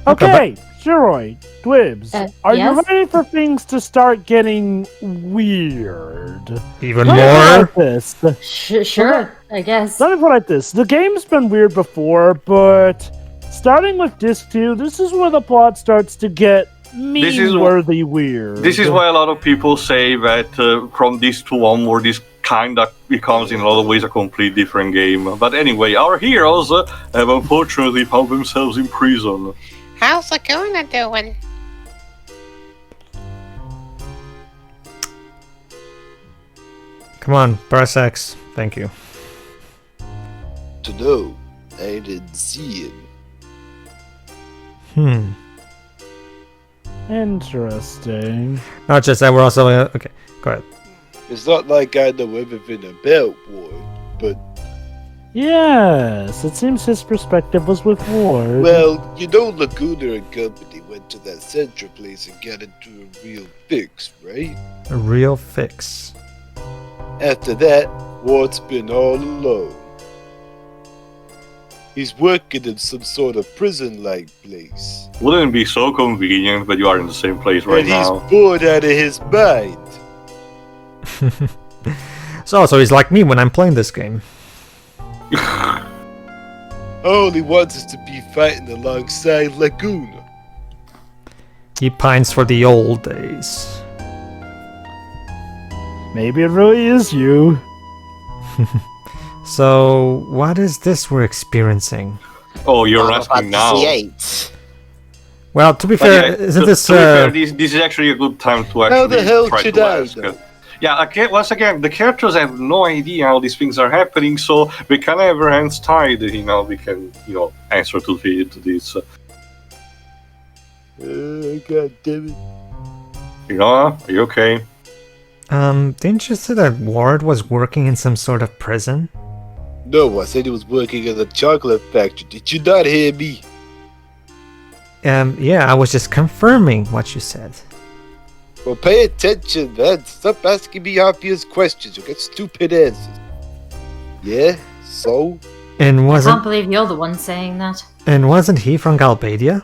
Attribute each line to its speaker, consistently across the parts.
Speaker 1: Okay, Shiroi, Dwibs, are you
Speaker 2: yes?
Speaker 1: ready for things to start getting weird?
Speaker 3: Even
Speaker 1: Let me put it
Speaker 3: more?
Speaker 1: like this.
Speaker 2: Sure, I guess.
Speaker 1: Let me put it like this. The game's been weird before, but starting with Disc 2, this is where the plot starts to get meme-worthy weird.
Speaker 4: This is why a lot of people say that from this to onward, this kind of becomes in a lot of ways a complete different game. But anyway, our heroes have unfortunately found themselves in prison.
Speaker 5: How's Laguna doing?
Speaker 3: Come on, press X. Thank you.
Speaker 6: To know, I didn't see him.
Speaker 1: Interesting.
Speaker 3: Not just that, we're also... okay, go ahead.
Speaker 6: It's not like I know everything about Ward, but,
Speaker 1: Yes, it seems his perspective was with Ward.
Speaker 6: well, you know Laguna and company went to that central place and got into a real fix, right?
Speaker 3: A real fix.
Speaker 6: After that, Ward's been all alone. He's working in some sort of prison-like place.
Speaker 4: Wouldn't it be so convenient that you are in the same place right
Speaker 6: And he's
Speaker 4: now?
Speaker 6: bored out of his mind.
Speaker 3: So he's like me when I'm playing this game.
Speaker 6: All he wants is to be fighting alongside Laguna.
Speaker 3: He pines for the old days.
Speaker 1: Maybe it really is you.
Speaker 3: So, what is this we're experiencing?
Speaker 4: Oh, you're
Speaker 5: How
Speaker 4: asking
Speaker 5: about
Speaker 4: now.
Speaker 5: VIII?
Speaker 3: Well, to be
Speaker 4: But
Speaker 3: fair,
Speaker 4: yeah,
Speaker 3: isn't this...
Speaker 4: to be fair, this is actually a good time to actually
Speaker 6: How the hell
Speaker 4: try
Speaker 6: should
Speaker 4: to
Speaker 6: I
Speaker 4: ask.
Speaker 6: know?
Speaker 4: Yeah, again, once again, the characters have no idea how these things are happening, so we can have our hands tied. We can, answer to this.
Speaker 6: God damn it.
Speaker 4: Are you okay?
Speaker 3: Didn't you say that Ward was working in some sort of prison?
Speaker 6: No, I said he was working at a chocolate factory. Did you not hear me?
Speaker 3: Yeah, I was just confirming what you said.
Speaker 6: Well, pay attention, man. Stop asking me obvious questions. You'll get stupid answers. Yeah? So?
Speaker 3: And
Speaker 2: I
Speaker 3: wasn't
Speaker 2: can't believe you're the one saying that.
Speaker 3: he from Galbadia?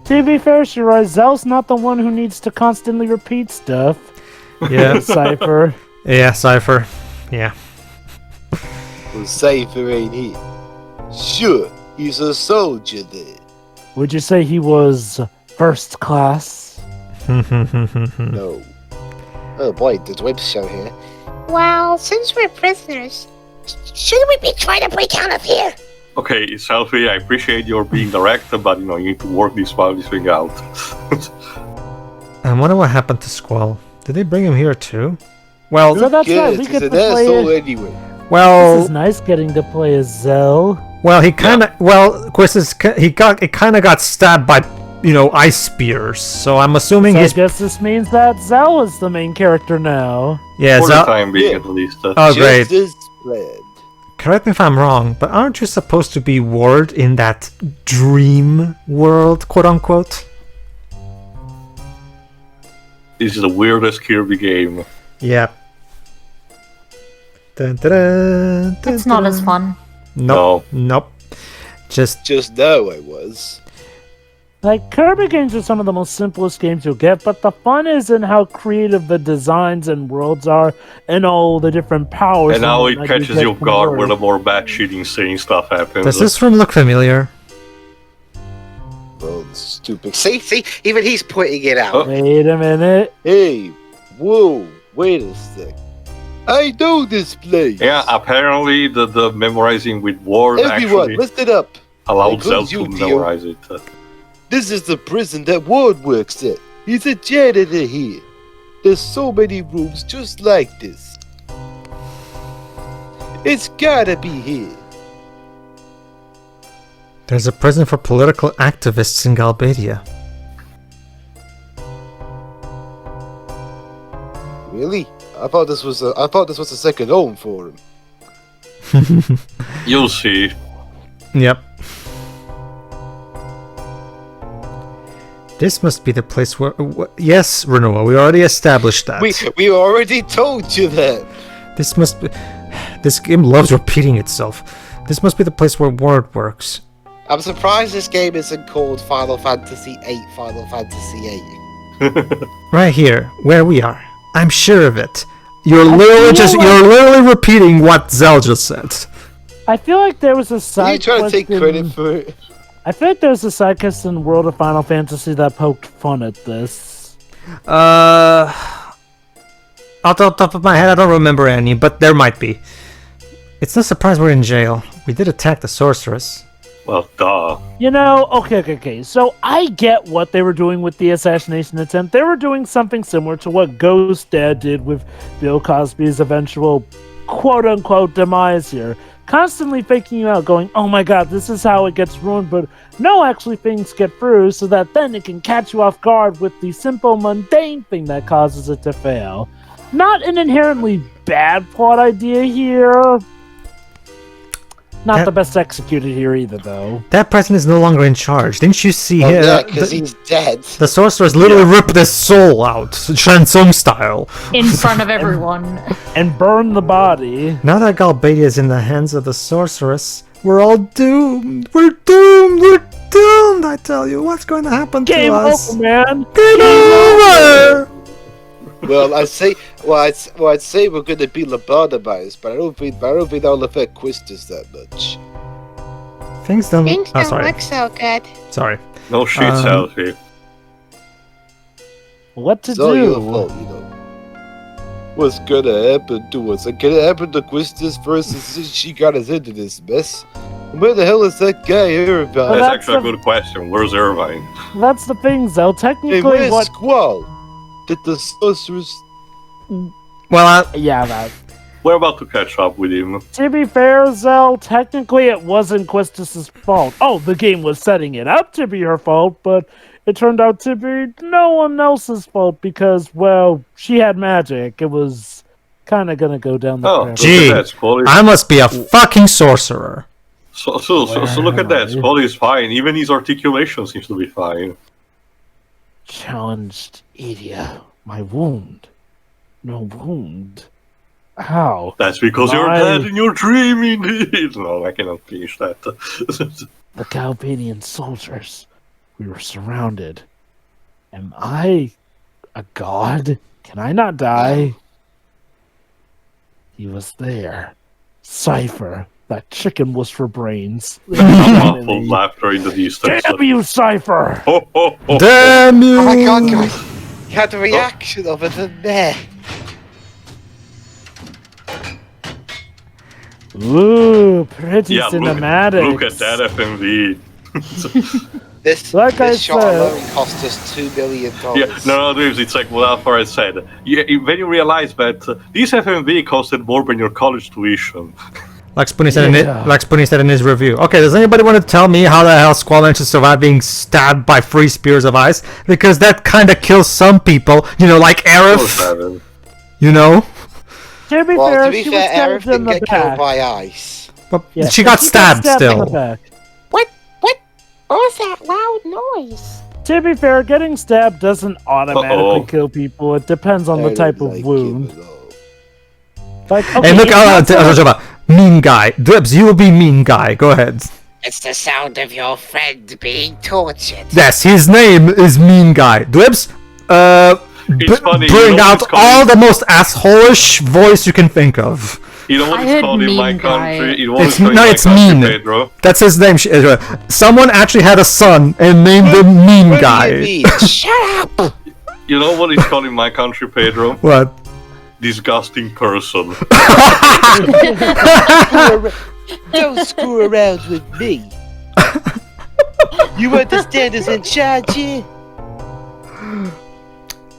Speaker 1: To be fair, Shiroi, Zell's not the one who needs to constantly repeat stuff.
Speaker 3: Yeah.
Speaker 1: Seifer.
Speaker 3: Yeah, Seifer. Yeah.
Speaker 6: Well, Seifer ain't here. Sure, he's a soldier there.
Speaker 1: Would you say he was first class?
Speaker 6: No. Oh boy, the web show here.
Speaker 5: Well, since we're prisoners, shouldn't we be trying to break out of here?
Speaker 4: Okay, Selfie, I appreciate your being direct, but you need to work this thing out.
Speaker 3: I wonder what happened to Squall. Did they bring him here too? Well,
Speaker 1: So that's right,
Speaker 6: Yes,
Speaker 1: we
Speaker 6: he's
Speaker 1: get to
Speaker 6: an
Speaker 1: play
Speaker 6: asshole
Speaker 1: it.
Speaker 6: anyway.
Speaker 1: This
Speaker 3: well,
Speaker 1: is nice getting to play as Zell.
Speaker 3: well, he kind of, well, of course, he kind of got stabbed by, ice spears. So I'm assuming
Speaker 1: So I
Speaker 3: he's,
Speaker 1: guess this means that Zell is the main character now.
Speaker 3: yeah,
Speaker 4: For the
Speaker 3: Zell.
Speaker 4: time being,
Speaker 6: Yeah.
Speaker 4: at least.
Speaker 3: Oh, great.
Speaker 6: Just as planned.
Speaker 3: Correct me if I'm wrong, but aren't you supposed to be Ward in that dream world, quote unquote?
Speaker 4: This is the weirdest Kirby game.
Speaker 3: Yeah. Dun, dun, dun, dun,
Speaker 2: It's not as
Speaker 3: dun.
Speaker 2: fun.
Speaker 3: Nope. Nope. Just
Speaker 6: Just now I was.
Speaker 1: Like, Kirby games are some of the most simplest games you'll get, but the fun is in how creative the designs and worlds are, and all the different powers.
Speaker 4: And now it
Speaker 1: that
Speaker 4: catches
Speaker 1: get
Speaker 4: you off
Speaker 1: from
Speaker 4: guard
Speaker 1: work.
Speaker 4: where the more batshit insane stuff happens.
Speaker 3: does this room look familiar?
Speaker 6: Well, stupid.
Speaker 5: See, even he's pointing it out.
Speaker 4: Oh.
Speaker 1: Wait a minute.
Speaker 6: Hey, whoa, wait a sec. I know this place.
Speaker 4: Yeah, apparently the memorizing with Ward
Speaker 6: Everyone,
Speaker 4: actually
Speaker 6: listen up.
Speaker 4: allowed
Speaker 6: includes
Speaker 4: Zell
Speaker 6: you,
Speaker 4: to
Speaker 6: Theo.
Speaker 4: memorize it.
Speaker 6: This is the prison that Ward works at. He's a janitor here. There's so many rooms just like this. It's gotta be here.
Speaker 3: There's a prison for political activists in Galbadia.
Speaker 6: Really? I thought this was a second home for him.
Speaker 4: You'll see.
Speaker 3: Yep. This must be the place where... yes, Renua, we already established that.
Speaker 6: We already told you that.
Speaker 3: This must be... this game loves repeating itself. This must be the place where Ward works.
Speaker 6: I'm surprised this game isn't called Final Fantasy VIII, Final Fantasy VIII.
Speaker 3: Right here, where we are. I'm sure of it. You're literally repeating what Zell just said.
Speaker 1: I feel like there was a side
Speaker 6: Are you trying to take
Speaker 1: quest
Speaker 6: credit
Speaker 1: in-
Speaker 6: for it?
Speaker 1: I feel like there's a side quest in World of Final Fantasy that poked fun at this.
Speaker 3: Off the top of my head, I don't remember any, but there might be. It's no surprise we're in jail. We did attack the sorceress.
Speaker 4: Well, duh.
Speaker 1: You know, okay. So I get what they were doing with the assassination attempt. They were doing something similar to what Ghost Dad did with Bill Cosby's eventual quote-unquote demise here. Constantly faking you out, going, oh my god, this is how it gets ruined, but no, actually things get through, so that then it can catch you off guard with the simple, mundane thing that causes it to fail. Not an inherently bad plot idea here. Not the best executed here either, though.
Speaker 3: That president is no longer in charge. Didn't you see him?
Speaker 6: Yeah, because he's dead.
Speaker 3: The sorceress literally ripped his soul out, Shang Tsung style.
Speaker 2: In front of everyone.
Speaker 1: And burn the body.
Speaker 3: Now that Galbadia is in the hands of the sorceress, we're all doomed. We're doomed. We're doomed. I tell you, what's going to happen
Speaker 1: Game
Speaker 3: to us?
Speaker 1: over, man.
Speaker 3: Game over.
Speaker 6: Well, I'd say we're going to be lobotomized, but I don't think that'll affect Quistis that much.
Speaker 3: Things don't.
Speaker 5: Things
Speaker 3: Oh,
Speaker 5: don't
Speaker 3: sorry.
Speaker 5: look so good.
Speaker 3: Sorry.
Speaker 4: No shit, Selfie.
Speaker 1: What to
Speaker 6: It's all your
Speaker 1: do?
Speaker 6: fault, you know. What's gonna happen to us? It's gonna happen to Quistis first since she got us into this mess. Where the hell is that guy here about?
Speaker 1: Well,
Speaker 4: That's
Speaker 1: that's
Speaker 4: actually a
Speaker 1: the-
Speaker 4: good question. Where's Irvine?
Speaker 1: That's the thing, Zell.
Speaker 6: Hey,
Speaker 1: Technically,
Speaker 6: where's
Speaker 1: what?
Speaker 6: Squall? Did the sorceress...
Speaker 3: Well,
Speaker 1: Yeah, that.
Speaker 4: We're about to catch up with him.
Speaker 1: To be fair, Zell, technically it wasn't Quistis' fault. Oh, the game was setting it up to be her fault, but it turned out to be no one else's fault because, well, she had magic. It was kind of gonna go down the
Speaker 4: Oh,
Speaker 1: crap.
Speaker 4: look
Speaker 3: Gee,
Speaker 4: at that. Squall
Speaker 3: I must be a fucking sorcerer.
Speaker 4: So look at that. Squall is fine. Even his articulation seems to be fine.
Speaker 1: Challenged Edia. My wound. No wound. How?
Speaker 4: That's because you're
Speaker 1: My-
Speaker 4: dead in your dream, indeed. No, I cannot finish that.
Speaker 1: The Galbadian soldiers. We were surrounded. Am I a god? Can I not die? He was there. Seifer. That chicken was for brains.
Speaker 4: Muffled laughter in the distance.
Speaker 1: Damn you, Seifer!
Speaker 4: Ho, ho, ho.
Speaker 3: Damn you!
Speaker 6: Oh my god, guys! He had the reaction of it in there.
Speaker 1: Ooh, pretty
Speaker 4: Yeah,
Speaker 1: cinematic.
Speaker 4: look at that FMV.
Speaker 6: This,
Speaker 1: Like I
Speaker 6: this shot
Speaker 1: said-
Speaker 6: alone cost us $2 million.
Speaker 4: Yeah, no, Dreams, it's like what Alpha said. When you realize that this FMV costed more than your college tuition.
Speaker 3: Like Spoonie said,
Speaker 1: Yeah.
Speaker 3: like Spoonie said in his review. Okay, does anybody want to tell me how the hell Squall managed to survive being stabbed by 3 spears of ice? Because that kind of kills some people. You know, like Aerith. You know?
Speaker 1: To be
Speaker 6: Well,
Speaker 1: fair,
Speaker 6: to be
Speaker 1: she
Speaker 6: fair,
Speaker 1: was
Speaker 6: Aerith
Speaker 1: stabbed in
Speaker 6: didn't
Speaker 1: the
Speaker 6: get killed
Speaker 1: back.
Speaker 6: by ice.
Speaker 3: But
Speaker 1: Yeah,
Speaker 3: she got stabbed
Speaker 1: in the
Speaker 3: still.
Speaker 1: back.
Speaker 5: What was that loud noise?
Speaker 1: To be fair, getting stabbed doesn't automatically
Speaker 4: Uh-oh.
Speaker 1: kill people. It depends on the
Speaker 6: I
Speaker 1: type
Speaker 6: don't
Speaker 1: of
Speaker 6: like
Speaker 1: wound.
Speaker 6: it at all.
Speaker 1: Like,
Speaker 3: Hey,
Speaker 1: okay,
Speaker 3: look,
Speaker 1: it's not so-
Speaker 3: mean guy. Dibs, you will be mean guy. Go ahead.
Speaker 5: It's the sound of your friend being tortured.
Speaker 3: Yes, his name is mean guy. Dibs,
Speaker 4: It's funny, you
Speaker 3: bring
Speaker 4: know
Speaker 3: out
Speaker 4: what's called-
Speaker 3: all the most asshole-ish voice you can think of.
Speaker 4: You know what
Speaker 2: I
Speaker 4: it's
Speaker 2: heard
Speaker 4: called in my
Speaker 2: mean guy.
Speaker 4: country?
Speaker 3: It's mean.
Speaker 4: Pedro.
Speaker 3: That's his name. Someone actually had a son and named him Mean
Speaker 6: What do
Speaker 3: Guy.
Speaker 6: you mean?
Speaker 5: Shut up!
Speaker 4: You know what it's called in my country, Pedro?
Speaker 3: What?
Speaker 4: Disgusting person.
Speaker 6: Don't screw around with me. You understand who's in charge here?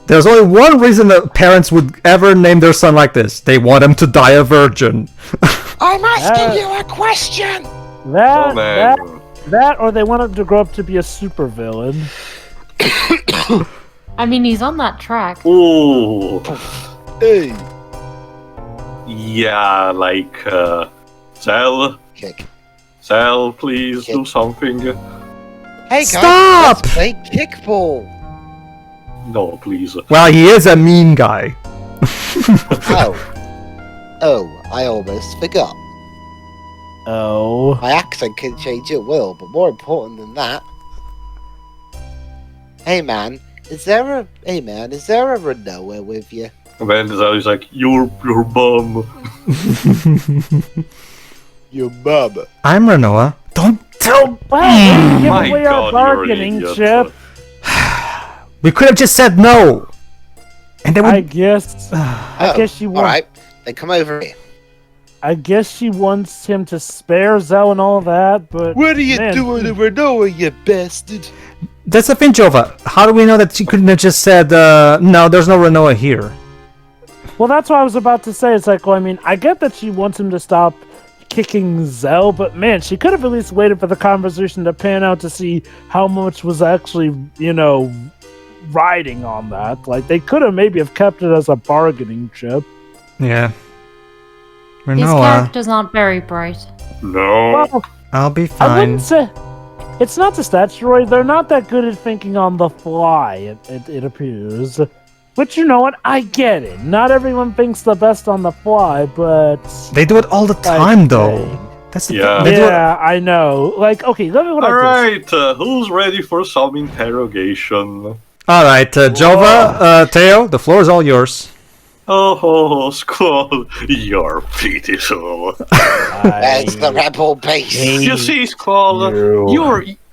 Speaker 3: There's only one reason that parents would ever name their son like this. They want him to die a virgin.
Speaker 5: I'm asking you a question!
Speaker 1: That,
Speaker 4: Oh man.
Speaker 1: that, or they want him to grow up to be a supervillain.
Speaker 2: I mean, he's on that track.
Speaker 4: Ooh.
Speaker 6: Hey.
Speaker 4: Yeah, like, Zell.
Speaker 6: Kick.
Speaker 4: Zell, please do something.
Speaker 6: Hey guys,
Speaker 3: Stop!
Speaker 6: let's play kickball.
Speaker 4: No, please.
Speaker 3: Well, he is a mean guy.
Speaker 6: Oh. Oh, I almost forgot.
Speaker 1: Oh.
Speaker 6: My accent can change at will, but more important than that. Hey man, is there a Renoa with you?
Speaker 4: And then Zell's like, you're bum.
Speaker 6: Your bum.
Speaker 3: I'm Renoa. Don't tell.
Speaker 1: Well, give
Speaker 4: My
Speaker 1: away our
Speaker 4: God, you're an
Speaker 1: bargaining
Speaker 4: idiot.
Speaker 1: chip.
Speaker 3: We could have just said no. And then
Speaker 1: I
Speaker 3: we.
Speaker 1: guess. I guess she wants.
Speaker 6: Alright, then come over here.
Speaker 1: I guess she wants him to spare Zell and all that, but
Speaker 6: What are you
Speaker 1: man,
Speaker 6: doing in Renoa, you bastard?
Speaker 3: That's the thing, Jova. How do we know that she couldn't have just said, no, there's no Renoa here?
Speaker 1: Well, that's what I was about to say. It's like, well, I mean, I get that she wants him to stop kicking Zell, but man, she could have at least waited for the conversation to pan out to see how much was actually, riding on that. Like, they could have maybe have kept it as a bargaining chip.
Speaker 3: Yeah.
Speaker 2: These
Speaker 3: Renoa,
Speaker 2: characters aren't very bright.
Speaker 4: No.
Speaker 1: Well,
Speaker 3: I'll be
Speaker 1: I
Speaker 3: fine.
Speaker 1: wouldn't say it's not just that, Troy. They're not that good at thinking on the fly. It appears, but you know what? I get it. Not everyone thinks the best on the fly, but
Speaker 3: They do it all the time, though.
Speaker 1: saying.
Speaker 3: That's the
Speaker 4: Yeah.
Speaker 3: thing. They do it-
Speaker 1: Yeah, I know. Like, okay, let me put it like this.
Speaker 4: Alright, who's ready for some interrogation?
Speaker 3: All right, Jova, Theo, the floor is all yours.
Speaker 4: Oh, Squall, you're pitiful.
Speaker 6: That's the rebel base.
Speaker 4: You see, Squall,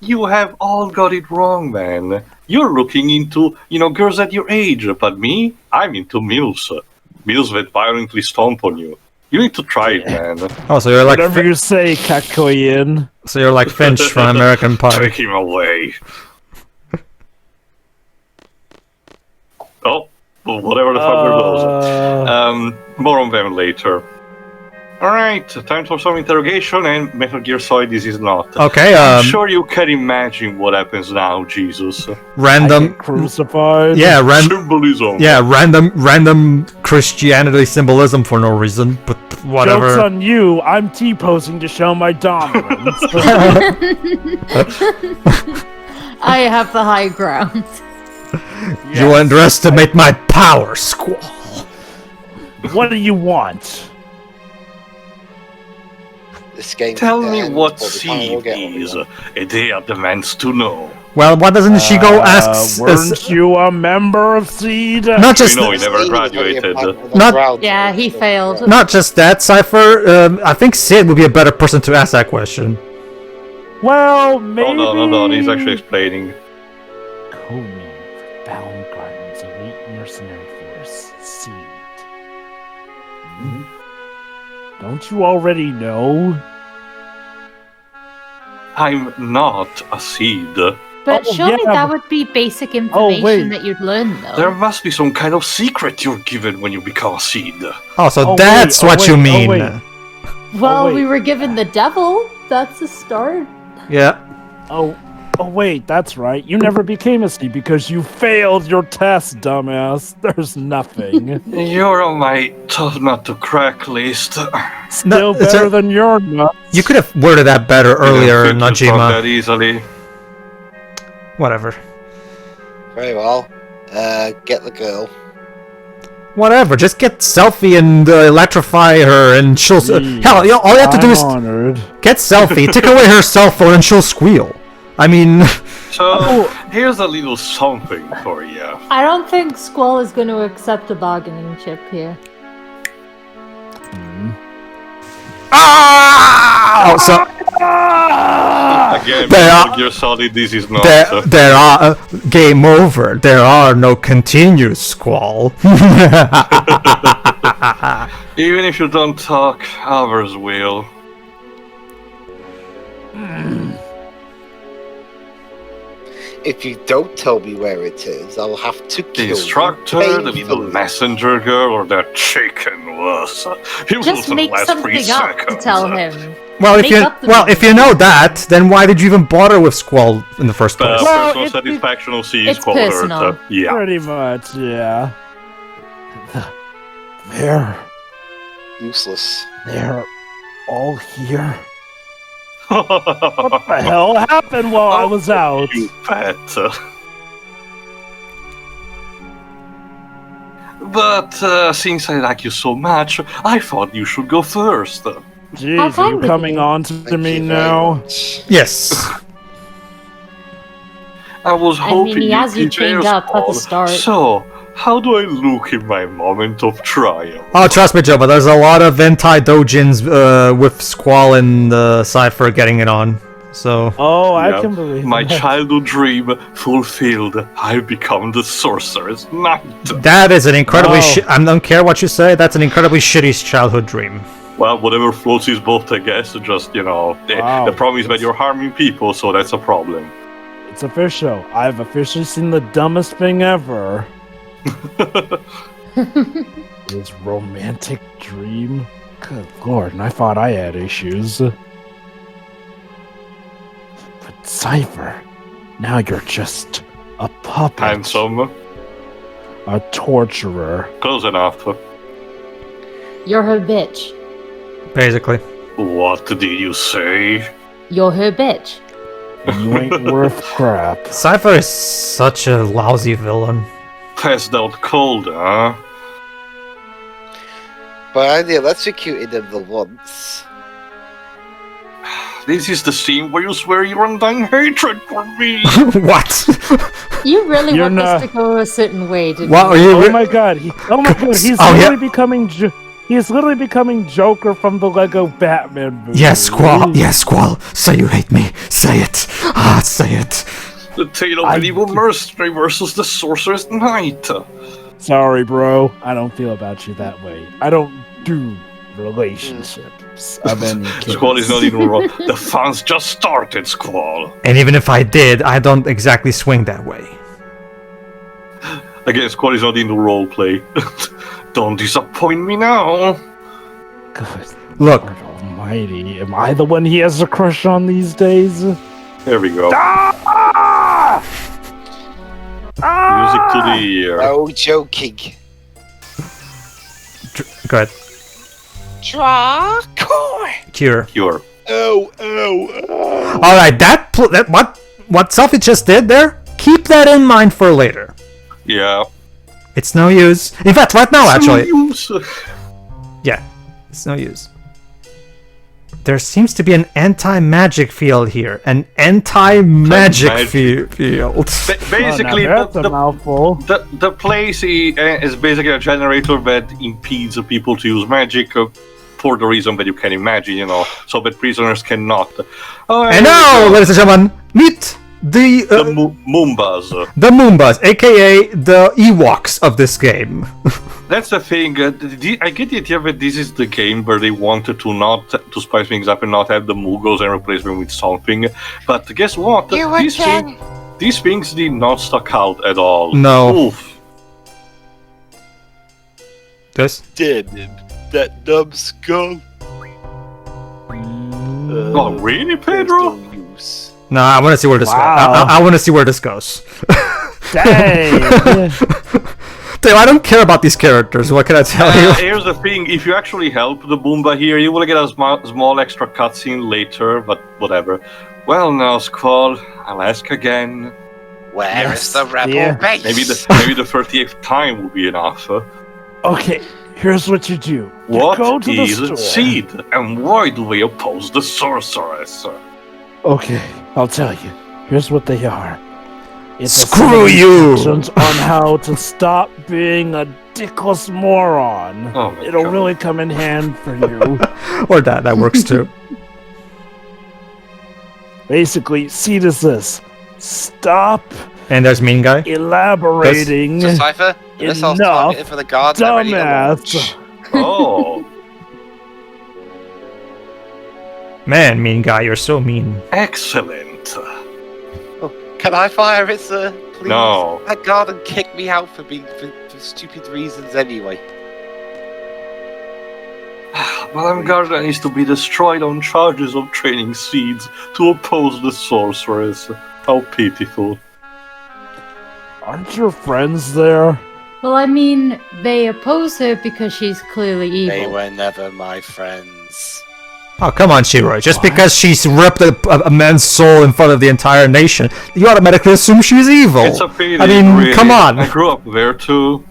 Speaker 4: you have all got it wrong, man. You're looking into, girls at your age, but me, I'm into MILFs. MILFs that violently stomp on you. You need to try it, man.
Speaker 3: Oh, so you're like
Speaker 1: Whatever you say, Kakoyan.
Speaker 3: so you're like Finch from American Pie.
Speaker 4: Take him away. Oh, well, whatever the fuck were those. More on them later. Alright, time for some interrogation, and Metal Gear Solid this is not.
Speaker 3: Okay,
Speaker 4: I'm sure you can imagine what happens now, Jesus.
Speaker 3: random.
Speaker 1: Crucified.
Speaker 3: Yeah,
Speaker 4: Symbolism.
Speaker 3: random Christianity symbolism for no reason, but
Speaker 1: Joke's
Speaker 3: whatever.
Speaker 1: on you. I'm T-posing to show my dominance.
Speaker 2: I have the high ground.
Speaker 3: You underestimate my power, Squall.
Speaker 1: What do you want?
Speaker 6: This game
Speaker 4: Tell me
Speaker 6: ends
Speaker 4: what
Speaker 6: before the time we'll
Speaker 4: seed
Speaker 6: get what we
Speaker 4: is.
Speaker 6: want.
Speaker 4: Idea demands to know.
Speaker 3: Well, why doesn't she go ask?
Speaker 1: Weren't you a member of Seed?
Speaker 3: Not just
Speaker 4: We know he never
Speaker 6: Steve is only a
Speaker 4: graduated.
Speaker 6: platinum on the
Speaker 3: Not-
Speaker 6: ground,
Speaker 2: Yeah,
Speaker 6: so
Speaker 2: he
Speaker 6: it's
Speaker 2: failed.
Speaker 6: not-
Speaker 3: not just that, Seifer. I think Sid would be a better person to ask that question.
Speaker 1: Well, maybe.
Speaker 4: Hold on, he's actually explaining.
Speaker 1: Code name for Bound Gardens Elite Mercenary Force, Seed. Don't you already know?
Speaker 4: I'm not a seed.
Speaker 2: But
Speaker 1: Oh,
Speaker 2: surely
Speaker 1: yeah,
Speaker 2: that
Speaker 1: but-
Speaker 2: would be basic
Speaker 1: wait.
Speaker 2: information that you'd learn, though.
Speaker 4: There must be some kind of secret you're given when you become a seed.
Speaker 3: Oh, so
Speaker 1: Oh,
Speaker 3: that's
Speaker 1: wait,
Speaker 3: what you
Speaker 1: oh,
Speaker 3: mean.
Speaker 1: wait.
Speaker 2: Well,
Speaker 1: wait.
Speaker 2: we were given the devil. That's a start.
Speaker 3: Yeah.
Speaker 1: Oh, wait, that's right. You never became a Seed because you failed your test, dumbass. There's nothing.
Speaker 4: You're on my tough nut to crack list.
Speaker 1: Still
Speaker 3: it's
Speaker 1: better
Speaker 3: a-
Speaker 1: than your nuts.
Speaker 3: You could have worded that better earlier,
Speaker 4: You didn't fit
Speaker 3: Najima.
Speaker 4: that easily.
Speaker 3: Whatever.
Speaker 6: Very well. Get the girl.
Speaker 3: Whatever. Just get Selfie and electrify her, and she'll. Hell, all you have to do
Speaker 1: I'm
Speaker 3: is
Speaker 1: honored.
Speaker 3: get Selfie, take away her cell phone, and she'll squeal. I mean,
Speaker 4: So, here's a little something for you.
Speaker 2: I don't think Squall is going to accept a bargaining chip here.
Speaker 3: oh, so
Speaker 4: Again,
Speaker 3: They are-
Speaker 4: Metal Gear Solid, this is not.
Speaker 3: there are game over. There are no continues, Squall.
Speaker 4: Even if you don't talk, others will.
Speaker 6: If you don't tell me where it is, I'll have to
Speaker 4: The
Speaker 6: kill
Speaker 4: instructor,
Speaker 6: you.
Speaker 4: the little messenger girl, or the chicken was. He
Speaker 2: Just
Speaker 4: wasn't
Speaker 2: make
Speaker 4: last
Speaker 2: something
Speaker 4: 3
Speaker 2: up
Speaker 4: seconds.
Speaker 2: to tell him.
Speaker 3: Well,
Speaker 2: Make up the
Speaker 3: if you know that, then why did you even bother with Squall in the first place?
Speaker 1: Well,
Speaker 4: Personal
Speaker 1: it's-
Speaker 4: satisfaction will see
Speaker 2: it's
Speaker 4: Squall hurt.
Speaker 2: personal.
Speaker 4: Yeah.
Speaker 1: Pretty much, yeah.
Speaker 6: Useless.
Speaker 1: They're all here. What the hell happened while I was out?
Speaker 4: You pet. But since I like you so much, I thought you should go first.
Speaker 1: Jeez, are you
Speaker 2: kind of
Speaker 1: coming
Speaker 2: you.
Speaker 1: on to
Speaker 6: Thank
Speaker 1: me
Speaker 6: you very
Speaker 1: now?
Speaker 6: much.
Speaker 3: Yes.
Speaker 4: I was
Speaker 2: I mean,
Speaker 4: hoping
Speaker 2: he
Speaker 4: you'd
Speaker 2: has you
Speaker 4: be
Speaker 2: chained
Speaker 4: there,
Speaker 2: up at the
Speaker 4: Squall.
Speaker 2: start.
Speaker 4: So, how do I look in my moment of triumph?
Speaker 3: Oh, trust me, Joe, but there's a lot of anti-dojins with Squall and Seifer getting it on. So,
Speaker 1: Oh, I
Speaker 4: Yeah,
Speaker 1: can believe
Speaker 4: my
Speaker 1: that.
Speaker 4: childhood dream fulfilled. I've become the sorcerer's knight.
Speaker 3: that is an incredibly
Speaker 1: Wow.
Speaker 3: I don't care what you say, that's an incredibly shitty childhood dream.
Speaker 4: Well, whatever floats his boat, I guess. Just,
Speaker 1: Wow.
Speaker 4: the problem is that you're harming people, so that's a problem.
Speaker 1: It's official. I've officially seen the dumbest thing ever. His romantic dream? Good lord, and I thought I had issues. But Seifer, now you're just a puppet.
Speaker 4: Handsome,
Speaker 1: A torturer.
Speaker 4: close enough.
Speaker 2: You're her bitch.
Speaker 3: Basically.
Speaker 4: What did you say?
Speaker 2: You're her bitch.
Speaker 1: You ain't worth crap.
Speaker 3: Seifer is such a lousy villain.
Speaker 4: Passed out cold, huh?
Speaker 6: But I only electrocuted him the once.
Speaker 4: This is the scene where you swear your undying hatred for me.
Speaker 3: What?
Speaker 2: You really
Speaker 1: You're
Speaker 2: want
Speaker 1: not-
Speaker 2: this to go a certain way, didn't
Speaker 3: What are
Speaker 2: you?
Speaker 3: you?
Speaker 1: Oh my god, he's
Speaker 3: Oh,
Speaker 1: literally
Speaker 3: yeah.
Speaker 1: becoming he's literally becoming Joker from the Lego Batman movie.
Speaker 3: Yes, Squall. Yes, Squall. Say you hate me. Say it. Ah, say it.
Speaker 4: The tale of an evil mercenary versus the sorcerer's knight.
Speaker 1: Sorry, bro. I don't feel about you that way. I don't do relationships of any kind.
Speaker 4: Squall is not even wrong. The fun's just started, Squall.
Speaker 3: And even if I did, I don't exactly swing that way.
Speaker 4: Again, Squall is not into roleplay. Don't disappoint me now.
Speaker 1: Good
Speaker 3: Look,
Speaker 1: Lord almighty. Am I the one he has a crush on these days?
Speaker 4: There we go.
Speaker 1: Ah!
Speaker 4: Music to the ear.
Speaker 6: No joking.
Speaker 3: go ahead.
Speaker 5: Draw core.
Speaker 3: Cure.
Speaker 4: Cure.
Speaker 6: Oh.
Speaker 3: All right, that what Sophie just did there. Keep that in mind for later.
Speaker 4: Yeah.
Speaker 3: It's no use. In fact, right now, actually,
Speaker 4: Use.
Speaker 3: yeah, it's no use. There seems to be an anti-magic field here. An anti-magic
Speaker 4: Anti-magic.
Speaker 3: field.
Speaker 4: Basically,
Speaker 1: oh, now that's a mouthful.
Speaker 4: the place is basically a generator that impedes people to use magic for the reason that you can imagine, so that prisoners cannot. Oh,
Speaker 3: And now, ladies and gentlemen, meet the
Speaker 4: Moombas.
Speaker 3: the Moombas, aka the Ewoks of this game.
Speaker 4: That's the thing. I get the idea that this is the game where they wanted to spice things up and not have the Moogles and replace them with something. But guess what?
Speaker 5: You again.
Speaker 4: These things did not stuck out at all.
Speaker 3: No.
Speaker 4: Oof.
Speaker 3: This?
Speaker 6: Damn him. That dumb skull.
Speaker 4: Oh, really, Pedro?
Speaker 6: No use.
Speaker 3: No, I want to see where this
Speaker 1: Wow.
Speaker 3: goes. I want to see where this goes.
Speaker 1: Dang!
Speaker 3: Damn, I don't care about these characters. What can I tell you?
Speaker 4: Here's the thing, if you actually help the Boomba here, you will get a small extra cutscene later, but whatever. Well now, Squall, I'll ask again.
Speaker 6: Where is the rebel
Speaker 1: yeah.
Speaker 6: base?
Speaker 4: Maybe the 38th time will be enough.
Speaker 1: Okay, here's what you do. You
Speaker 4: What
Speaker 1: go to the
Speaker 4: is
Speaker 1: store.
Speaker 4: Seed, and why do we oppose the sorceress?
Speaker 1: Okay, I'll tell you. Here's what they are. It's a
Speaker 3: Screw
Speaker 1: set of
Speaker 3: you!
Speaker 1: instructions on how to stop being a dickless moron.
Speaker 4: Oh my
Speaker 1: It'll
Speaker 4: God.
Speaker 1: really come in hand for you.
Speaker 3: Or that works too.
Speaker 1: Basically, see this. Stop
Speaker 3: And there's Mean Guy.
Speaker 1: elaborating.
Speaker 6: So, Seifer, this I was
Speaker 1: Enough,
Speaker 6: targeted for the guards. I'm ready to
Speaker 1: dumbass.
Speaker 6: launch.
Speaker 4: Oh,
Speaker 3: Man, Mean Guy, you're so mean.
Speaker 4: excellent.
Speaker 6: Can I fire it, sir? Please?
Speaker 4: No.
Speaker 6: That garden kicked me out for stupid reasons anyway.
Speaker 4: Madame Garden is to be destroyed on charges of training seeds to oppose the sorceress. How pitiful.
Speaker 1: Aren't your friends there?
Speaker 2: Well, I mean, they oppose her because she's clearly evil.
Speaker 6: They were never my friends.
Speaker 3: Oh, come on, Shiro. Just
Speaker 1: What?
Speaker 3: because she's ripped a man's soul in front of the entire nation, you automatically assume she's evil.
Speaker 4: It's a pity.
Speaker 3: I mean,
Speaker 4: really.
Speaker 3: come on.
Speaker 4: I grew up there too.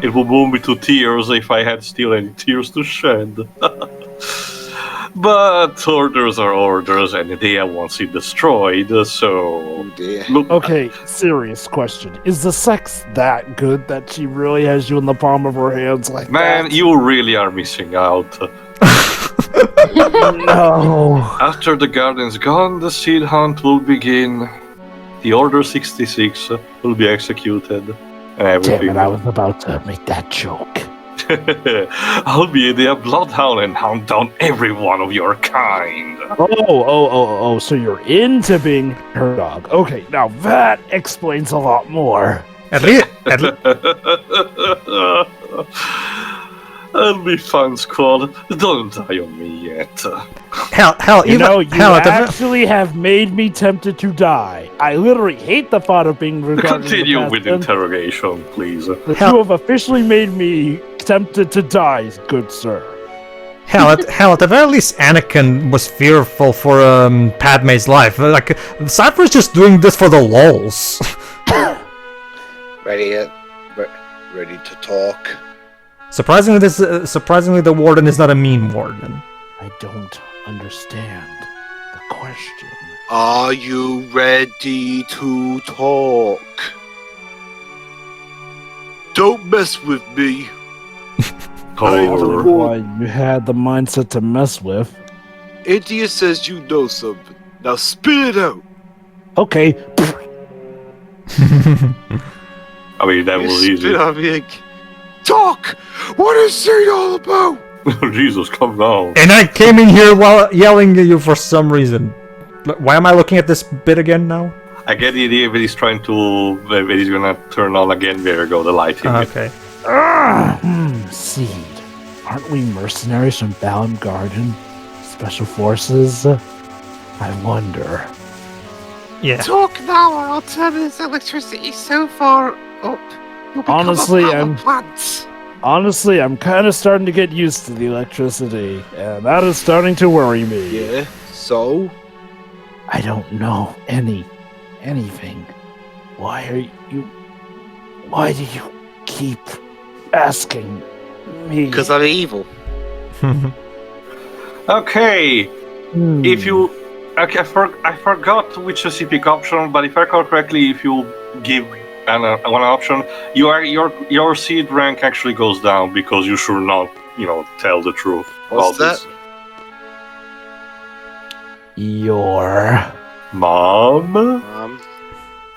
Speaker 4: It would move me to tears if I had still any tears to shed. But orders are orders, and they want it destroyed, so...
Speaker 6: Oh dear.
Speaker 4: Look,
Speaker 1: Okay, serious question. Is the sex that good that she really has you in the palm of her hands like
Speaker 4: man,
Speaker 1: that?
Speaker 4: you really are missing out.
Speaker 1: No.
Speaker 4: After the garden's gone, the seed hunt will begin. The Order 66 will be executed. And everything.
Speaker 1: Damn it, I was about to make that joke.
Speaker 4: I'll be the bloodhound and hunt down every one of your kind.
Speaker 1: Oh, so you're into being her dog. Okay, now that explains a lot more.
Speaker 3: At least,
Speaker 4: It'll be fun, Squall. Don't die on me yet.
Speaker 3: hell,
Speaker 1: You
Speaker 3: even
Speaker 1: know, you
Speaker 3: hell, at the
Speaker 1: actually have made me tempted to die. I literally hate the thought of being regarded as a
Speaker 4: Continue
Speaker 1: past
Speaker 4: with
Speaker 1: tense,
Speaker 4: interrogation, please.
Speaker 1: but
Speaker 3: Hell-
Speaker 1: you have officially made me tempted to die, good sir.
Speaker 3: hell, at the very least, Anakin was fearful for Padme's life. Like, Seifer's just doing this for the lulz.
Speaker 6: Ready to talk.
Speaker 3: Surprisingly, the warden is not a mean warden.
Speaker 1: I don't understand the question.
Speaker 6: Are you ready to talk? Don't mess with me.
Speaker 4: Oh,
Speaker 1: Why you had the mindset to mess with.
Speaker 6: India says you know something. Now spit it out.
Speaker 1: Okay.
Speaker 4: I mean, that was
Speaker 6: You
Speaker 4: easy.
Speaker 6: spit on me again. Talk! What is it all about?
Speaker 4: Jesus, come down.
Speaker 3: And I came in here while yelling at you for some reason. Why am I looking at this bit again now?
Speaker 4: I get the idea that he's trying to... that he's gonna turn on again. There you go, the lighting.
Speaker 3: Okay.
Speaker 1: Seed. Aren't we mercenaries from Balam Garden? Special forces? I wonder.
Speaker 3: Yeah.
Speaker 5: Talk now, or I'll turn this electricity so far up. You'll become
Speaker 1: Honestly,
Speaker 5: a power
Speaker 1: I'm-
Speaker 5: plant.
Speaker 1: Honestly, I'm kind of starting to get used to the electricity, and that is starting to worry me.
Speaker 6: Yeah, so?
Speaker 1: I don't know anything. Why do you keep asking me?
Speaker 6: Because I'm evil.
Speaker 4: Okay,
Speaker 1: Hmm.
Speaker 4: if you... Okay, I forgot which specific option, but if I recall correctly, if you give one option, your seed rank actually goes down because you should not, tell the truth.
Speaker 6: What's
Speaker 4: about
Speaker 6: that?
Speaker 1: Your
Speaker 4: Mom?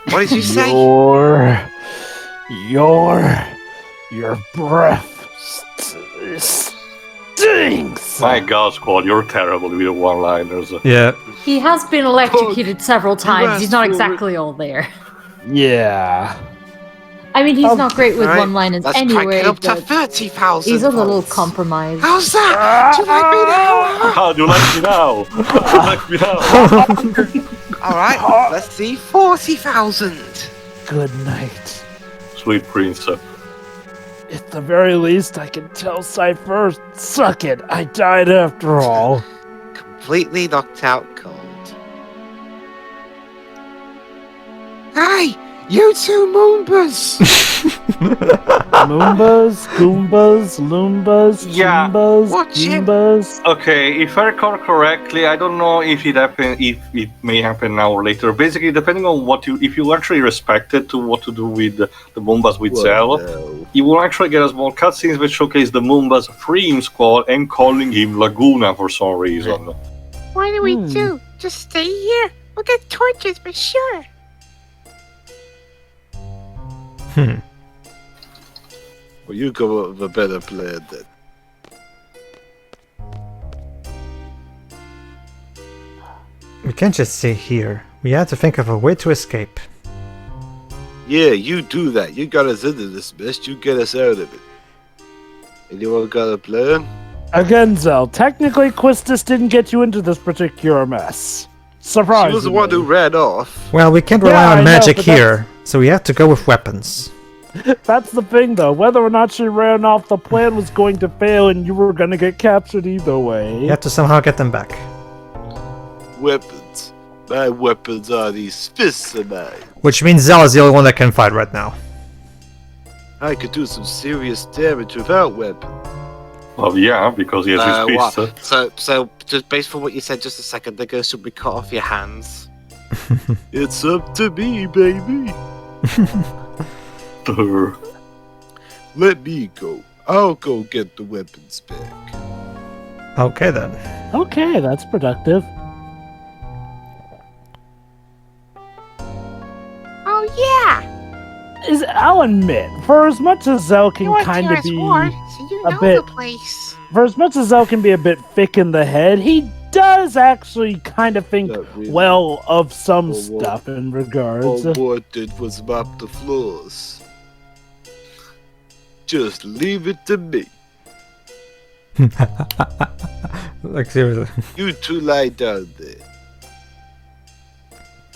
Speaker 6: What did you say?
Speaker 1: your breath stinks.
Speaker 4: My God, Squall, you're terrible with your one-liners.
Speaker 3: Yeah.
Speaker 2: He has been electrocuted several times.
Speaker 6: asked
Speaker 2: He's not
Speaker 6: for it.
Speaker 2: exactly all there.
Speaker 1: Yeah.
Speaker 2: I mean, he's not great with
Speaker 6: Alright,
Speaker 2: one-liners
Speaker 6: Let's
Speaker 2: anyway,
Speaker 6: crank it up to
Speaker 2: but
Speaker 6: 30,000.
Speaker 2: he's a little
Speaker 6: volts.
Speaker 2: compromised.
Speaker 6: How's that? Do you like me now?
Speaker 4: How do you like me now? How do you like me now?
Speaker 6: Alright, let's see 40,000.
Speaker 1: Good night.
Speaker 4: Sweet prince.
Speaker 1: At the very least, I can tell Seifer, suck it, I died after all.
Speaker 6: Completely knocked out cold. Hey, you two Moombas!
Speaker 1: Moombas, Goombas, Loombas,
Speaker 4: Yeah,
Speaker 1: Goombas,
Speaker 6: watch it.
Speaker 1: Goombas.
Speaker 4: Okay, if I recall correctly, I don't know if it may happen now or later. Basically, depending on if you actually respected to what to do with the Moombas with Zell,
Speaker 6: no.
Speaker 4: you will actually get a small cutscenes which showcase the Moombas freeing Squall and calling him Laguna for some reason.
Speaker 5: What do we do? Just stay here? We'll get torches for sure.
Speaker 6: Well, you come up with a better plan then.
Speaker 3: We can't just stay here. We have to think of a way to escape.
Speaker 6: Yeah, you do that. You got us into this mess. You get us out of it. Anyone got a plan?
Speaker 1: Again, Zell, technically Quistis didn't get you into this particular mess. Surprisingly.
Speaker 6: She was the one who ran off.
Speaker 3: Well, we can't rely
Speaker 1: Yeah, I
Speaker 3: on
Speaker 1: know,
Speaker 3: magic
Speaker 1: but
Speaker 3: here, so we have to go with weapons.
Speaker 1: That's the thing, though. Whether or not she ran off, the plan was going to fail, and you were going to get captured either way.
Speaker 3: You have to somehow get them back.
Speaker 6: Weapons. My weapons are these fists of mine.
Speaker 3: Which means Zell is the only one that can fight right now.
Speaker 6: I could do some serious damage without weapons.
Speaker 4: Well, yeah, because he has his fist.
Speaker 6: What? So just based on what you said just a second ago, should we cut off your hands? It's up to me, baby. Let me go. I'll go get the weapons back.
Speaker 3: Okay then.
Speaker 1: Okay, that's productive.
Speaker 5: Oh yeah.
Speaker 1: I'll admit, for as much as Zell can
Speaker 5: You were
Speaker 1: kind of
Speaker 5: Tira's
Speaker 1: be
Speaker 5: ward, so you
Speaker 1: a
Speaker 5: know
Speaker 1: bit-
Speaker 5: the place.
Speaker 1: for as much as Zell can be a bit thick in the head, he does actually kind of think
Speaker 6: Not really.
Speaker 1: well of some
Speaker 6: Well,
Speaker 1: stuff in regards.
Speaker 6: All Ward did was mop the floors. Just leave it to me.
Speaker 3: Like seriously.
Speaker 6: You two lie down there.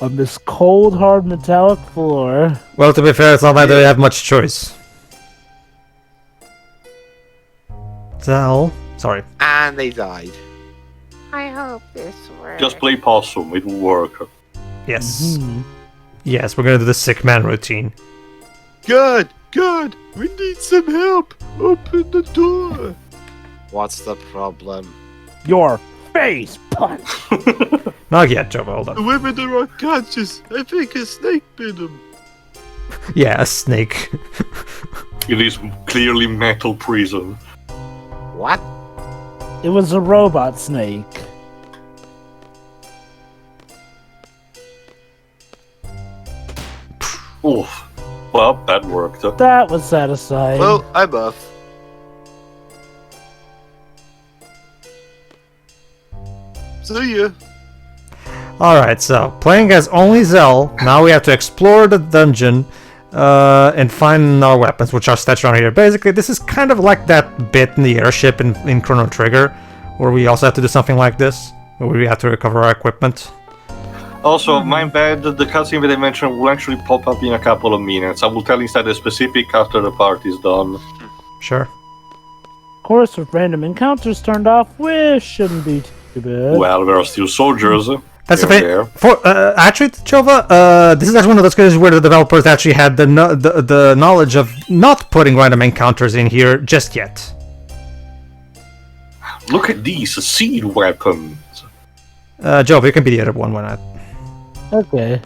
Speaker 1: On this cold, hard metallic floor.
Speaker 3: Well, to be fair, it's not like they have much choice. Zell. Sorry.
Speaker 6: And they died.
Speaker 5: I hope this works.
Speaker 4: Just play possum, it will work.
Speaker 3: Yes.
Speaker 1: Mhm.
Speaker 3: Yes, we're gonna do the sick man routine.
Speaker 6: God, we need some help. Open the door. What's the problem?
Speaker 1: Your face punch!
Speaker 3: Not yet, Jova, hold
Speaker 6: The
Speaker 3: on.
Speaker 6: women are unconscious. I think a snake bit them.
Speaker 3: Yeah, a snake.
Speaker 4: It is clearly metal prison.
Speaker 6: What?
Speaker 1: It was a robot snake.
Speaker 4: Oof. Well, that worked.
Speaker 1: That was satisfying.
Speaker 6: Well, I'm off. See ya.
Speaker 3: Alright, so playing as only Zell, now we have to explore the dungeon and find our weapons, which are stashed around here. Basically, this is kind of like that bit in the airship in Chrono Trigger, where we also have to do something like this, where we have to recover our equipment.
Speaker 4: Also, my bad, the cutscene that I mentioned will actually pop up in a couple of minutes. I will tell instead the specific after the part is done.
Speaker 3: Sure.
Speaker 1: Of course, with random encounters turned off, we shouldn't be too bad.
Speaker 4: Well, there are still soldiers.
Speaker 3: That's the
Speaker 4: here
Speaker 3: thing.
Speaker 4: and there.
Speaker 3: For actually, Jova, this is actually one of those cases where the developers actually had the knowledge of not putting random encounters in here just yet.
Speaker 4: Look at these seed weapons.
Speaker 3: Jova, you can be the other one. Why not?
Speaker 1: Okay.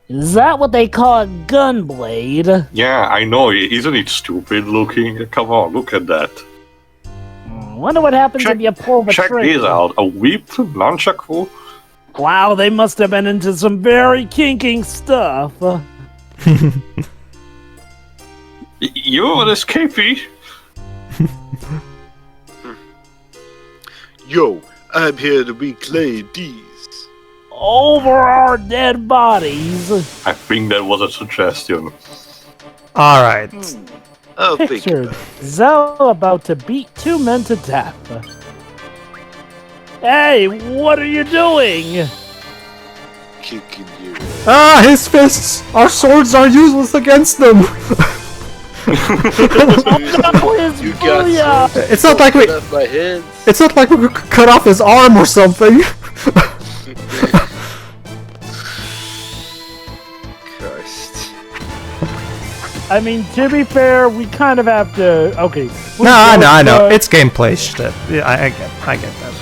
Speaker 1: Is that what they call a gunblade?
Speaker 4: Yeah, I know. Isn't it stupid looking? Come on, look at that.
Speaker 1: Wonder what happens if you pull the
Speaker 4: Check
Speaker 1: trigger.
Speaker 4: this out. A whip? Nunchaku?
Speaker 1: Wow, they must have been into some very kinking stuff.
Speaker 4: You an escapee?
Speaker 6: Yo, I'm here to reclaim these.
Speaker 1: Over our dead bodies.
Speaker 4: I think that was a suggestion.
Speaker 3: All right.
Speaker 6: I'll think
Speaker 1: Pictured
Speaker 6: about it.
Speaker 1: Zell about to beat two men to death. Hey, what are you doing?
Speaker 6: Kicking you.
Speaker 3: Ah, his fists! Our swords are useless against them!
Speaker 1: Oh, his
Speaker 6: You got
Speaker 1: booyah!
Speaker 6: swords
Speaker 3: It's not like we-
Speaker 6: off my hands.
Speaker 3: It's not like we could cut off his arm or something!
Speaker 6: Christ.
Speaker 1: I mean, to be fair, we kind of have to. Okay.
Speaker 3: No, I know. It's gameplay shit. Yeah, I get that.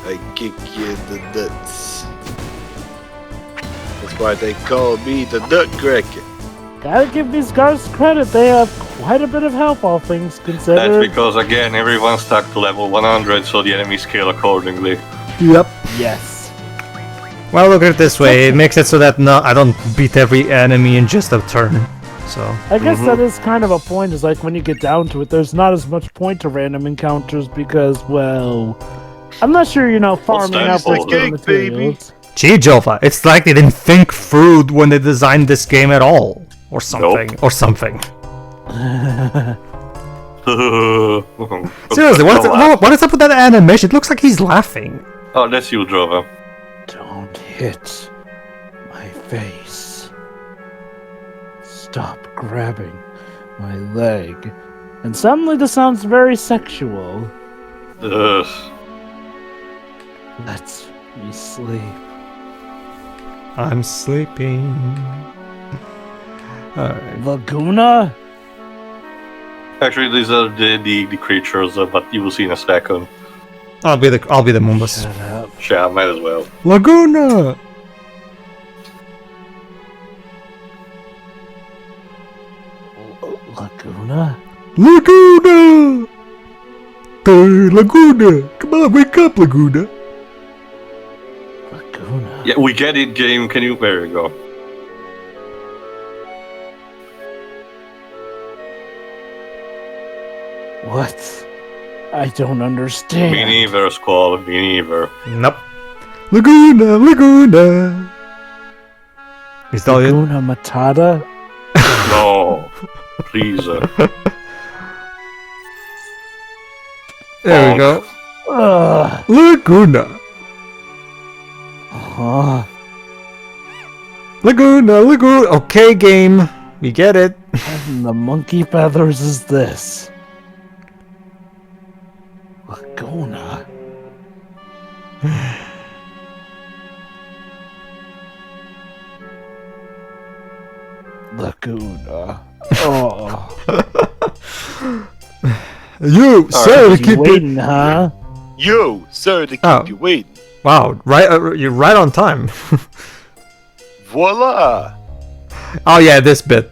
Speaker 6: I kick you in the nuts. That's why they call me the Nutcracker.
Speaker 1: Gotta give these guards credit. They have quite a bit of help, all things
Speaker 4: That's
Speaker 1: considered.
Speaker 4: because, again, everyone's stuck to level 100, so the enemies scale accordingly.
Speaker 3: Yep.
Speaker 1: Yes.
Speaker 3: Well, look at it this way. It makes it so that I don't beat every enemy in just a turn. So.
Speaker 1: I guess that is kind of a point. Is like when you get down to it, there's not as much point to random encounters because, well, I'm not sure farming
Speaker 4: that
Speaker 1: out for
Speaker 4: for?
Speaker 1: good
Speaker 6: Cake, baby.
Speaker 1: materials.
Speaker 3: Gee, Jova, it's like they didn't think through when they designed this game at all. Or something.
Speaker 4: Nope.
Speaker 3: Or something.
Speaker 4: Seriously,
Speaker 3: Seriously, what is up with that animation? It looks like he's laughing.
Speaker 4: Oh, that's you, Jova.
Speaker 1: Don't hit my face. Stop grabbing my leg. And suddenly this sounds very sexual.
Speaker 4: Ugh.
Speaker 1: Let's me sleep.
Speaker 3: I'm sleeping. Alright.
Speaker 1: Laguna?
Speaker 4: Actually, these are the creatures, but you will see in a second.
Speaker 3: I'll be the Moombas.
Speaker 1: Shut up.
Speaker 4: Yeah, might as well.
Speaker 3: Laguna!
Speaker 1: Laguna?
Speaker 3: Laguna! Hey, Laguna! Come on, wake up, Laguna!
Speaker 1: Laguna?
Speaker 4: Yeah, we get it, game. Can you? There you go.
Speaker 1: What? I don't understand.
Speaker 4: Me neither, Squall. Me neither.
Speaker 3: Nope. Laguna, Laguna! Is that it?
Speaker 1: Laguna Matata?
Speaker 4: No. Please.
Speaker 3: There we go. Laguna!
Speaker 1: Huh?
Speaker 3: Laguna, Laguna! Okay, game. We get it.
Speaker 1: What in the monkey feathers is this? Laguna? Laguna. Oh.
Speaker 3: You, sir, to
Speaker 1: You
Speaker 3: keep it.
Speaker 1: waiting, huh?
Speaker 6: You, sir, to keep
Speaker 3: Oh.
Speaker 6: you waiting.
Speaker 3: Wow, right, you're right on time.
Speaker 6: Voila!
Speaker 3: Oh yeah, this bit.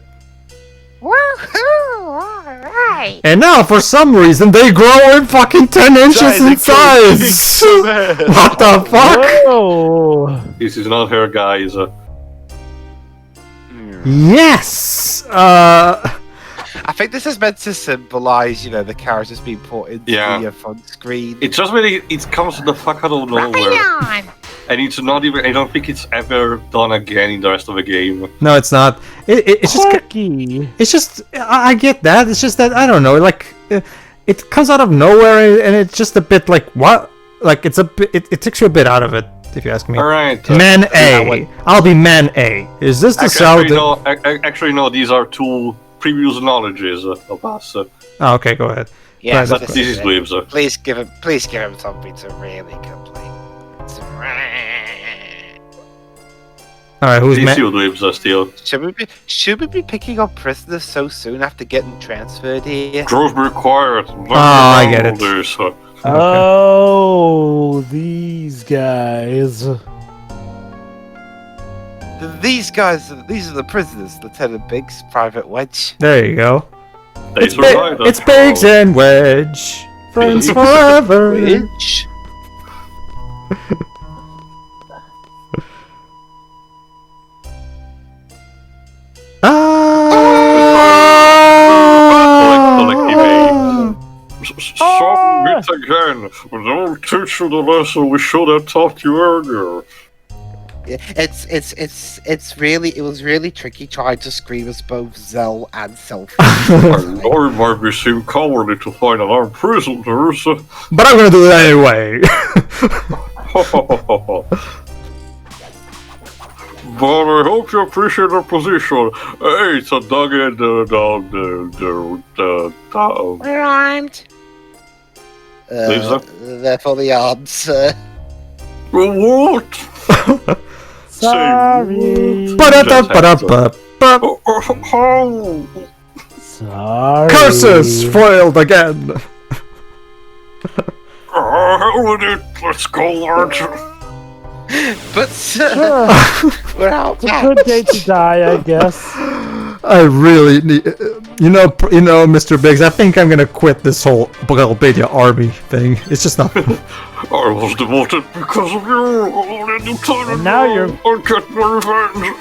Speaker 5: Woohoo! Alright.
Speaker 3: And now, for some reason, they grow in fucking 10 inches in size! What the fuck?
Speaker 1: Whoa!
Speaker 4: This is not her, guys.
Speaker 3: Yes!
Speaker 6: I think this is meant to symbolize, the characters being put into the front screen.
Speaker 4: It's just really, it comes the fuck out of nowhere.
Speaker 5: Right on.
Speaker 4: And it's not even, I don't think it's ever done again in the rest of the game.
Speaker 3: No, it's not. It's just...
Speaker 1: Quirky.
Speaker 3: It's just... I get that. It's just that, I don't know, like... it comes out of nowhere, and it's just a bit like, what? Like, it's a bit... It takes you a bit out of it, if you ask me.
Speaker 4: Alright.
Speaker 3: Man A. I'll be Man A. Is this the sound?
Speaker 4: Actually, no, these are two previous knowledges of us.
Speaker 3: Oh, okay, go ahead.
Speaker 6: Yeah,
Speaker 3: But
Speaker 4: This is
Speaker 6: it.
Speaker 4: Dweebs.
Speaker 6: Please give him something to really complain.
Speaker 3: Alright, who's
Speaker 4: These
Speaker 3: Man?
Speaker 4: two Dweebs still.
Speaker 6: Should we be picking up prisoners so soon after getting transferred here?
Speaker 4: Just be quiet.
Speaker 3: I get it.
Speaker 4: This.
Speaker 1: Oh, these guys.
Speaker 6: These are the prisoners, Lieutenant Biggs, Private Wedge.
Speaker 3: There you go.
Speaker 4: They survived us.
Speaker 3: It's Biggs and Wedge. Friends forever.
Speaker 6: Wedge.
Speaker 4: Stop it again. Don't teach you the lesson we should have taught you earlier.
Speaker 6: It was really tricky trying to scream as both Zell and Seifer.
Speaker 4: I know it might be seem cowardly to find alarmed prisoners.
Speaker 3: But I'm gonna do it anyway.
Speaker 4: But I hope you appreciate the position. Hey, it's a dog and dog.
Speaker 5: We're armed.
Speaker 6: They're for the arms.
Speaker 4: What?
Speaker 1: Sorry.
Speaker 3: Ba-da-da-ba-da-ba-ba.
Speaker 1: Sorry.
Speaker 3: Curses foiled again.
Speaker 4: Hell with it. Let's go, lads.
Speaker 6: But
Speaker 1: Sure.
Speaker 6: we're out.
Speaker 1: It's a good day to die, I guess.
Speaker 3: I really need, Mr. Biggs. I think I'm gonna quit this whole Bulgaria army thing. It's just not.
Speaker 4: I was demoted because of you.
Speaker 1: And now you're-
Speaker 4: I'll get my revenge.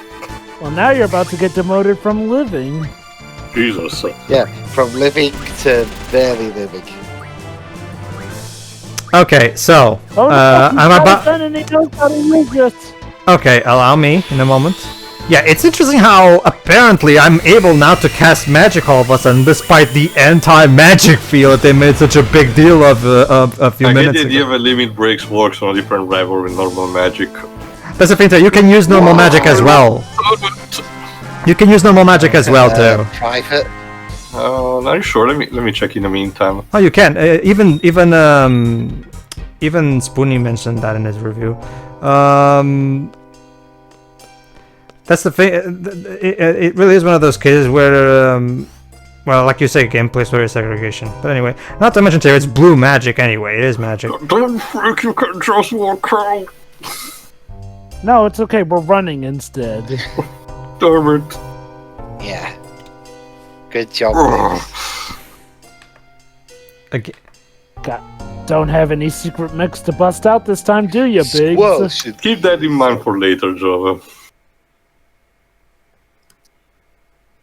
Speaker 1: Well, now you're about to get demoted from living.
Speaker 4: Jesus.
Speaker 6: Yeah, from living to barely living.
Speaker 3: Okay, so
Speaker 1: Oh, no,
Speaker 3: I'm about.
Speaker 1: And he knows how to use it.
Speaker 3: Okay, allow me in a moment. Yeah, it's interesting how apparently I'm able now to cast magic all of a sudden, despite the anti-magic feel that they made such a big deal of a few
Speaker 4: I get
Speaker 3: minutes
Speaker 4: the idea
Speaker 3: ago.
Speaker 4: that limit breaks works on a different level with normal magic.
Speaker 3: That's the thing, too. You can use normal magic as well. You can use normal magic as well too.
Speaker 6: Private.
Speaker 4: Not sure. Let me check in the meantime.
Speaker 3: Oh, you can. Even Spoonie mentioned that in his review. That's the thing. It really is one of those cases where, well, like you say, gameplay story segregation. But anyway, not to mention, Terry, it's blue magic anyway. It is magic.
Speaker 4: Don't freak, you can just walk out.
Speaker 1: No, it's okay. We're running instead.
Speaker 4: Damn it.
Speaker 6: Yeah. Good job, Biggs.
Speaker 3: Again.
Speaker 1: Don't have any secret mix to bust out this time, do you, Biggs?
Speaker 6: Squall should
Speaker 4: Keep that in mind for later, Java.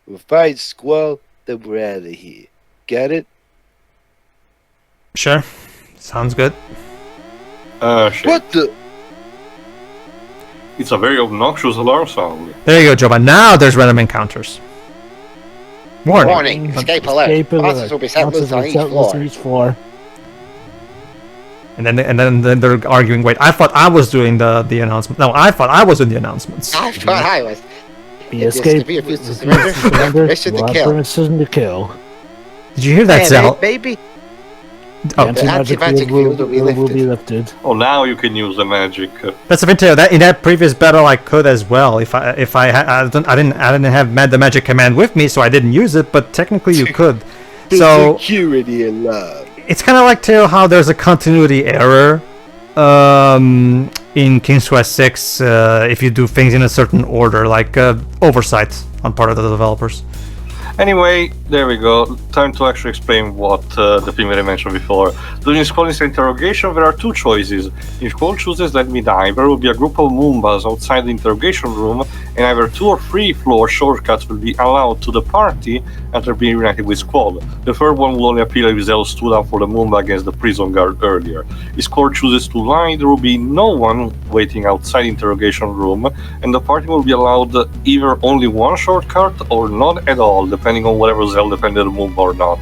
Speaker 6: We'll find Squall, then we're out of here. Got it?
Speaker 3: Sure. Sounds good.
Speaker 4: Shit.
Speaker 6: What the?
Speaker 4: It's a very obnoxious alarm sound.
Speaker 3: There you go, Joba. Now there's random encounters. Warning.
Speaker 5: Warning, escape alert.
Speaker 1: Escape
Speaker 5: Monsters will be set loose on each floor.
Speaker 3: And then they're arguing. Wait, I thought I was doing the announcement. No, I thought I was doing the announcements.
Speaker 5: I thought I was.
Speaker 1: Be escape.
Speaker 5: If you refuse to surrender, mission to kill.
Speaker 1: Permission to kill.
Speaker 3: Did you hear that, Zell?
Speaker 5: Baby.
Speaker 3: Oh,
Speaker 1: Anti-magic field will be lifted.
Speaker 4: Oh, now you can use the magic.
Speaker 3: that's the thing too. That in that previous battle I could as well. If I didn't have the magic command with me, so I didn't use it. But technically you could. So
Speaker 6: Security alarm.
Speaker 3: it's kind of like too how there's a continuity error in King's Quest 6 if you do things in a certain order, like oversight on part of the developers.
Speaker 4: Anyway, there we go. Time to actually explain what the thing that I mentioned before. During Squall's interrogation, there are two choices. If Squall chooses Let Me Die, there will be a group of Moombas outside the interrogation room, and either 2 or 3 floor shortcuts will be allowed to the party after being reunited with Squall. The third one will only appear if Zell stood up for the Moomba against the prison guard earlier. If Squall chooses to lie, there will be no one waiting outside the interrogation room, and the party will be allowed either only one shortcut or not at all, depending on whether Zell defended the Moomba or not.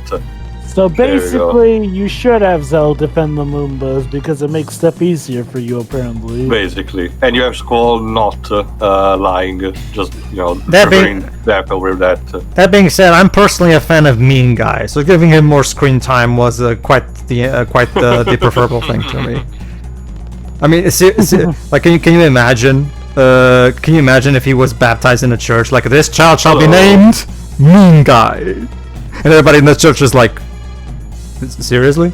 Speaker 1: So basically, you should have Zell defend the Moombas because it makes stuff easier for you, apparently.
Speaker 4: Basically. And you have Squall not lying, just,
Speaker 3: That
Speaker 4: preferring that over that.
Speaker 3: That being said, I'm personally a fan of Mean Guy, so giving him more screen time was quite the preferable thing to me. I mean, like, can you imagine? Can you imagine if he was baptized in a church like this child shall be named Mean Guy, and everybody in the church is like, seriously?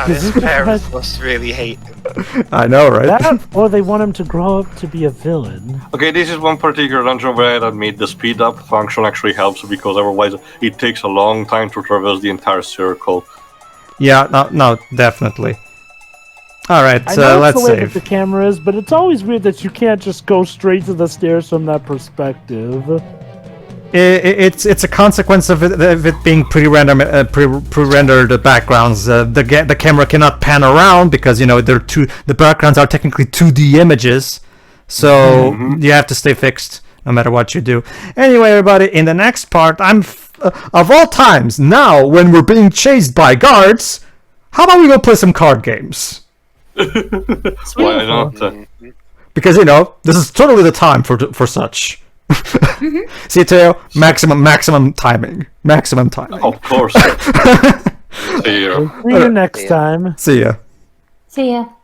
Speaker 7: His parents must really hate him.
Speaker 3: I know, right?
Speaker 1: That, or they want him to grow up to be a villain.
Speaker 4: Okay, this is one particular dungeon where I admit the speed up function actually helps because otherwise it takes a long time to traverse the entire circle.
Speaker 3: Yeah, no, definitely. All right,
Speaker 1: I know
Speaker 3: let's
Speaker 1: it's the way
Speaker 3: save.
Speaker 1: that the camera is, but it's always weird that you can't just go straight to the stairs from that perspective.
Speaker 3: It's a consequence of it being pre-rendered backgrounds. The camera cannot pan around because the backgrounds are technically 2D images, so you have to stay fixed no matter what you do. Anyway, everybody, in the next part, of all times now when we're being chased by guards, how about we go play some card games?
Speaker 4: Why not?
Speaker 3: Because this is totally the time for such. See you, Teo. Maximum timing. Maximum timing.
Speaker 4: Of course. See you.
Speaker 1: See you next time.
Speaker 3: See ya.
Speaker 2: See ya.